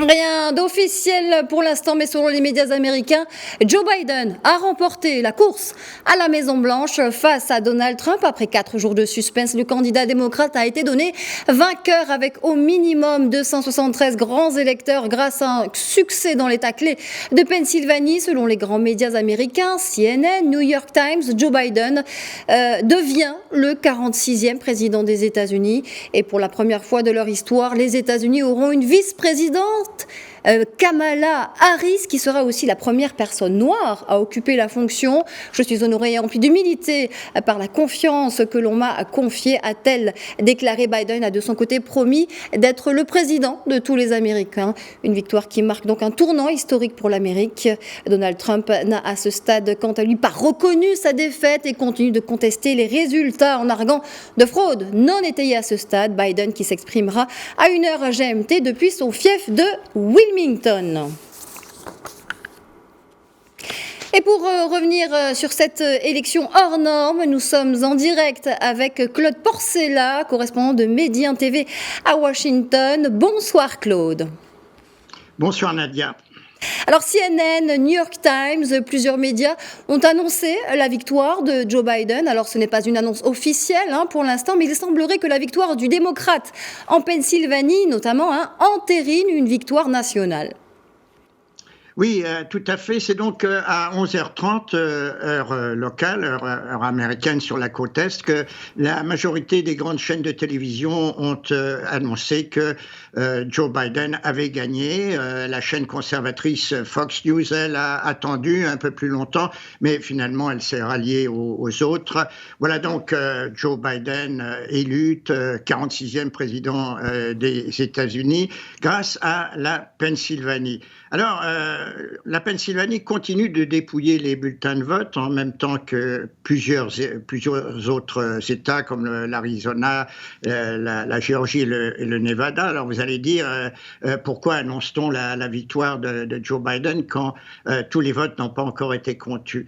Rien d'officiel pour l'instant, mais selon les médias américains, Joe Biden a remporté la course à la Maison-Blanche face à Donald Trump. Après 4 jours de suspense, le candidat démocrate a été donné vainqueur avec au minimum 273 grands électeurs grâce à un succès dans l'État clé de Pennsylvanie. Selon les grands médias américains, CNN, New York Times, Joe Biden devient le 46e président des États-Unis. Et pour la première fois de leur histoire, les États-Unis auront une vice-présidente, Kamala Harris, qui sera aussi la première personne noire à occuper la fonction. Je suis honorée et remplie d'humilité par la confiance que l'on m'a confiée, a-t-elle déclaré. Biden a de son côté promis d'être le président de tous les Américains. Une victoire qui marque donc un tournant historique pour l'Amérique. Donald Trump n'a à ce stade, quant à lui, pas reconnu sa défaite et continue de contester les résultats en arguant de fraude non étayée à ce stade. Biden qui s'exprimera à 1h GMT depuis son fief de Wilmington. Et pour revenir sur cette élection hors norme, nous sommes en direct avec Claude Porcella, correspondant de Médien TV à Washington. Bonsoir Claude. Bonsoir Nadia. Alors CNN, New York Times, plusieurs médias ont annoncé la victoire de Joe Biden. Alors ce n'est pas une annonce officielle pour l'instant, mais il semblerait que la victoire du démocrate en Pennsylvanie, notamment, entérine une victoire nationale. Oui, tout à fait. C'est donc à 11h30, heure locale, heure américaine sur la côte Est, que la majorité des grandes chaînes de télévision ont annoncé que Joe Biden avait gagné. La chaîne conservatrice Fox News, elle, a attendu un peu plus longtemps, mais finalement, elle s'est ralliée aux autres. Voilà donc Joe Biden élu 46e président des États-Unis grâce à la Pennsylvanie. Alors, la Pennsylvanie continue de dépouiller les bulletins de vote en même temps que plusieurs autres États comme l'Arizona, la Géorgie et le Nevada. Alors vous allez dire, pourquoi annonce-t-on la victoire de Joe Biden quand tous les votes n'ont pas encore été comptés?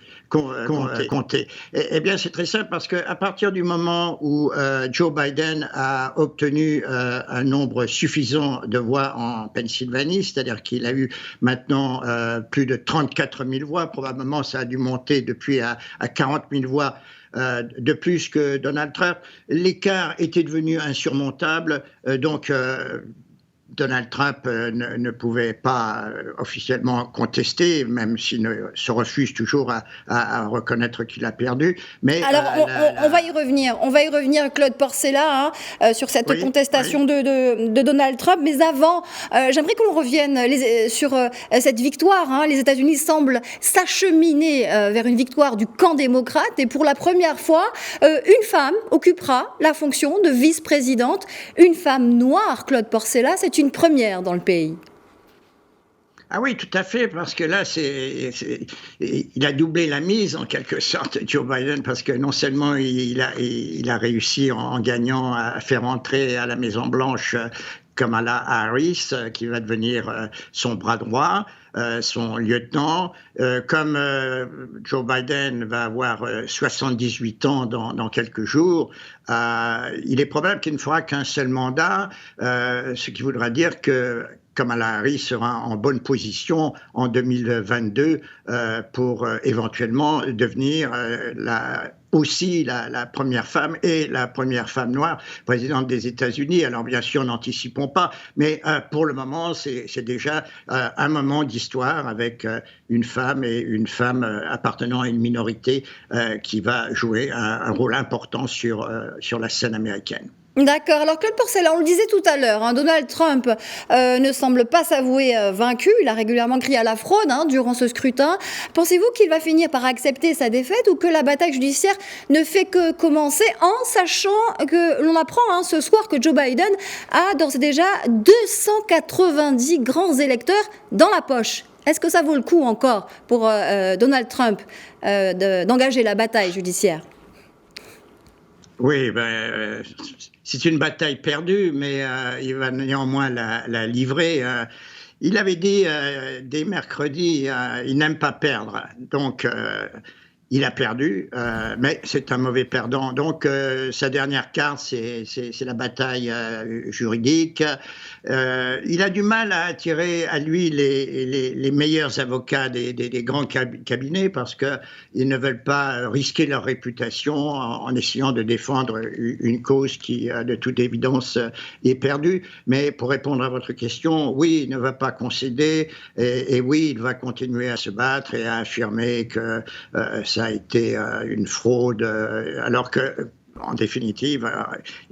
Eh bien, c'est très simple parce qu'à partir du moment où Joe Biden a obtenu un nombre suffisant de voix en Pennsylvanie, c'est-à-dire qu'il a eu maintenant plus de 34 000 voix, probablement ça a dû monter depuis à 40 000 voix de plus que Donald Trump. L'écart était devenu insurmontable, donc Donald Trump ne pouvait pas officiellement contester, même s'il se refuse toujours à reconnaître qu'il a perdu. Mais alors, on va y revenir. On va y revenir, Claude Porcella, sur cette contestation de Donald Trump. Mais avant, j'aimerais qu'on revienne sur cette victoire. Les États-Unis semblent s'acheminer vers une victoire du camp démocrate. Et pour la première fois, une femme occupera la fonction de vice-présidente. Une femme noire, Claude Porcella, c'est une première dans le pays. Ah oui, tout à fait, parce que là, il a doublé la mise en quelque sorte, Joe Biden, parce que non seulement il a réussi en gagnant à faire entrer à la Maison-Blanche Kamala Harris, qui va devenir son bras droit, son lieutenant. Comme Joe Biden va avoir 78 ans dans quelques jours, il est probable qu'il ne fera qu'un seul mandat, ce qui voudra dire que Kamala Harris sera en bonne position en 2022 pour éventuellement devenir aussi la première femme et la première femme noire présidente des États-Unis. Alors bien sûr, n'anticipons pas, mais pour le moment, c'est déjà un moment d'histoire avec une femme appartenant à une minorité qui va jouer un rôle important sur la scène américaine. D'accord. Alors Claude Porcella, on le disait tout à l'heure, Donald Trump ne semble pas s'avouer vaincu. Il a régulièrement crié à la fraude durant ce scrutin. Pensez-vous qu'il va finir par accepter sa défaite ou que la bataille judiciaire ne fait que commencer en sachant que l'on apprend ce soir que Joe Biden a d'ores et déjà 290 grands électeurs dans la poche? Est-ce que ça vaut le coup encore pour Donald Trump d'engager la bataille judiciaire? Oui, c'est une bataille perdue, mais il va néanmoins la livrer. Il avait dit dès mercredi, il n'aime pas perdre. Donc, il a perdu, mais c'est un mauvais perdant. Donc, sa dernière carte, c'est la bataille juridique. Il a du mal à attirer à lui les meilleurs avocats des grands cabinets parce qu'ils ne veulent pas risquer leur réputation en essayant de défendre une cause qui, de toute évidence, est perdue. Mais pour répondre à votre question, oui, il ne va pas concéder et oui, il va continuer à se battre et à affirmer que ça a été une fraude, alors que, en définitive,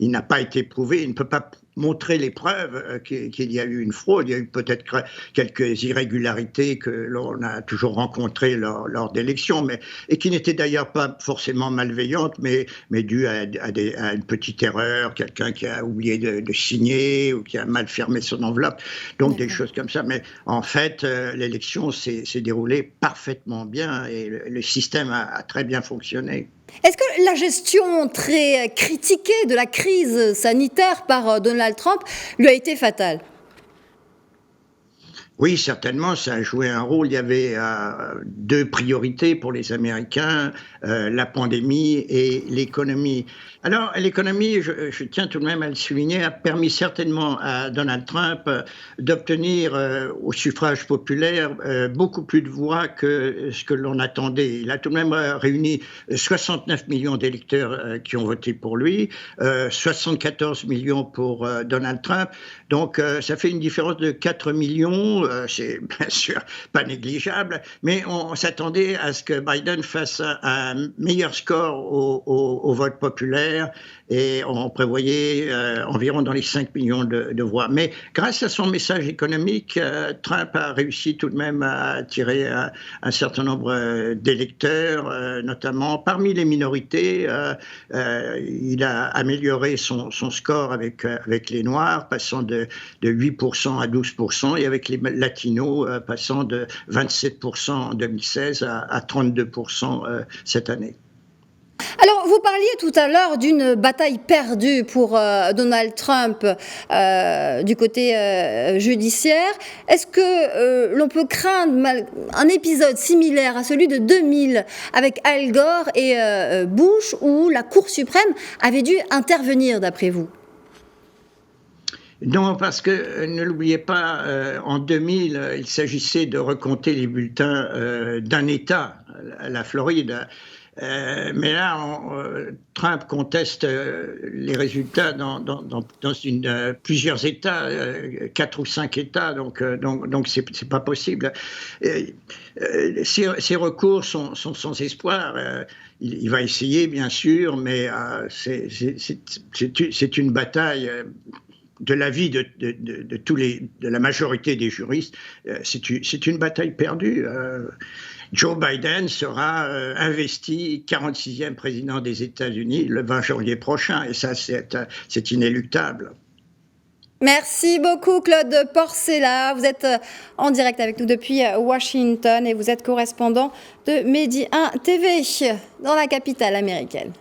il n'a pas été prouvé. Il ne peut pas montrer les preuves qu'il y a eu une fraude. Il y a eu peut-être quelques irrégularités que l'on a toujours rencontrées lors d'élections, et qui n'étaient d'ailleurs pas forcément malveillantes, mais dues à une petite erreur, quelqu'un qui a oublié de signer ou qui a mal fermé son enveloppe, donc des choses comme ça. Mais en fait, l'élection s'est déroulée parfaitement bien et le système a très bien fonctionné. Est-ce que la gestion très critiquée de la crise sanitaire par Donald Trump lui a été fatale ? Oui, certainement, ça a joué un rôle. Il y avait deux priorités pour les Américains, la pandémie et l'économie. Alors, l'économie, je tiens tout de même à le souligner, a permis certainement à Donald Trump d'obtenir au suffrage populaire beaucoup plus de voix que ce que l'on attendait. Il a tout de même réuni 69 millions d'électeurs qui ont voté pour lui, 74 millions pour Donald Trump. Donc, ça fait une différence de 4 millions. C'est bien sûr pas négligeable, mais on s'attendait à ce que Biden fasse un meilleur score au vote populaire et on prévoyait environ dans les 5 millions de voix. Mais grâce à son message économique, Trump a réussi tout de même à attirer un certain nombre d'électeurs, notamment parmi les minorités. Il a amélioré son score avec les Noirs, passant de 8% à 12%, et avec les Latinos, passant de 27% en 2016 à 32% cette année. Alors, vous parliez tout à l'heure d'une bataille perdue pour Donald Trump du côté judiciaire. Est-ce que l'on peut craindre un épisode similaire à celui de 2000 avec Al Gore et Bush, où la Cour suprême avait dû intervenir, d'après vous ? Non, parce que, ne l'oubliez pas, en 2000, il s'agissait de recompter les bulletins d'un État, la Floride. Mais là, Trump conteste les résultats dans plusieurs États, 4 ou 5 États, donc c'est pas possible. Ces recours sont sans espoir. Il va essayer, bien sûr, mais c'est une bataille. De l'avis de la majorité des juristes, c'est une bataille perdue. Joe Biden sera investi 46e président des États-Unis le 20 janvier prochain, et ça, c'est inéluctable. Merci beaucoup Claude Porcella. Vous êtes en direct avec nous depuis Washington et vous êtes correspondant de Medi 1 TV dans la capitale américaine.